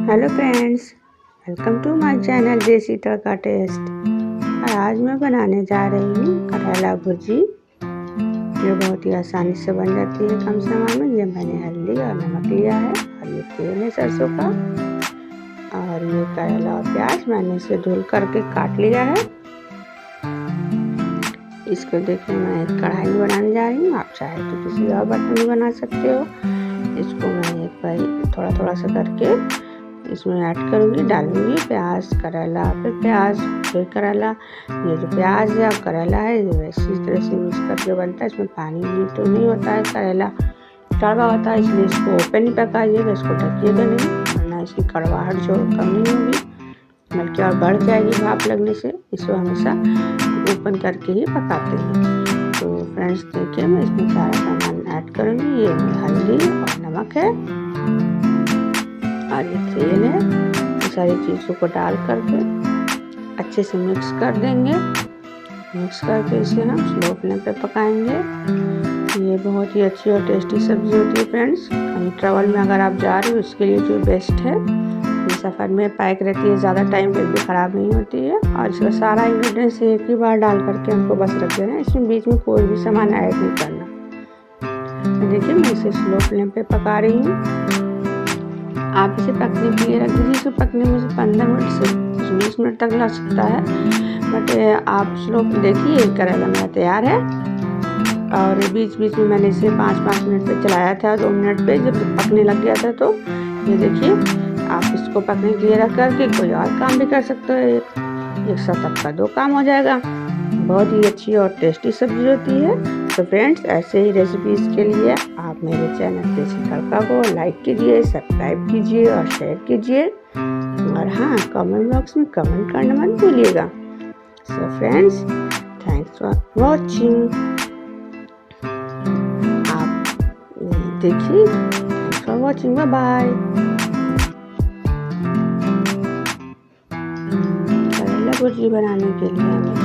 Hello friends, welcome to my channel Desi Tadka test. और आज मैं बनाने जा रही हूँ करेला भुर्जी, जो बहुत ही आसानी से बन जाती है कम समय में। ये मैंने हल्दी और नमक लिया है और ये तेल है सरसों का। और ये करेला और प्याज मैंने इसे धुल करके काट लिया है। इसको देखिए, मैं एक कढ़ाई में बनाने जा रही हूँ। आप चाहे तो किसी और बर्तन में बना सकते हो। इसको मैं एक बार थोड़ा थोड़ा सा करके इसमें ऐड करूँगी, डालूँगी प्याज, करेला, फिर प्याज, फिर करेला। ये जो प्याज है और करेला है, ये इसी तरह से मिक्स करके बनता है। इसमें पानी भी तो नहीं होता है, करेला कड़वा होता है, इसलिए इसको ओपन ही पकाइएगा, इसको ढकिएगा नहीं, वरना इसकी कड़वाहट जो कम नहीं होगी बल्कि और बढ़ जाएगी भाप लगने से। इसको हमेशा ओपन करके ही पकाते हैं। तो फ्रेंड्स देखिए, मैं इसमें सारा सामान ऐड करूँगी। ये हल्दी और नमक है और ये तेल है। ये सारी चीज़ों को डाल करके अच्छे से मिक्स कर देंगे। मिक्स करके इसे हम स्लो फ्लेम पे पकाएंगे। ये बहुत ही अच्छी और टेस्टी सब्ज़ी होती है फ्रेंड्स। कहीं ट्रैवल में अगर आप जा रहे हो, इसके लिए जो बेस्ट है। ये सफ़र में पैक रहती है, ज़्यादा टाइम पे भी ख़राब नहीं होती है। और इसका सारा इंग्रेडिएंट्स एक ही बार डाल करके हमको बस रख देना है, इसमें बीच में कोई भी सामान ऐड नहीं करना। तो देखिए, मैं इसे स्लो फ्लेम पे पका रही हूँ। आप इसे पकने के लिए रख दीजिए। इसे पकने में 15 मिनट से 20 मिनट तक लग सकता है, बट आप स्लो देखिए। करेला मेरा तैयार है और बीच बीच में मैंने इसे 5-5 मिनट पे चलाया था, 2 मिनट पे जब पकने लग गया था। तो ये देखिए, आप इसको पकने के लिए रख करके कोई और काम भी कर सकते हो। एक साथ आपका 2 काम हो जाएगा। बहुत ही अच्छी और टेस्टी सब्जी होती है। तो फ्रेंड्स, ऐसे ही रेसिपीज़ के लिए आप मेरे चैनल देसी तड़का को लाइक कीजिए, सब्सक्राइब कीजिए और शेयर कीजिए। और हाँ, कमेंट बॉक्स में कमेंट करना मत भूलिएगा। So friends, thanks for watching. आप देखिए, thanks for watching, bye bye. करेला भुर्जी बनाने के लिए हमें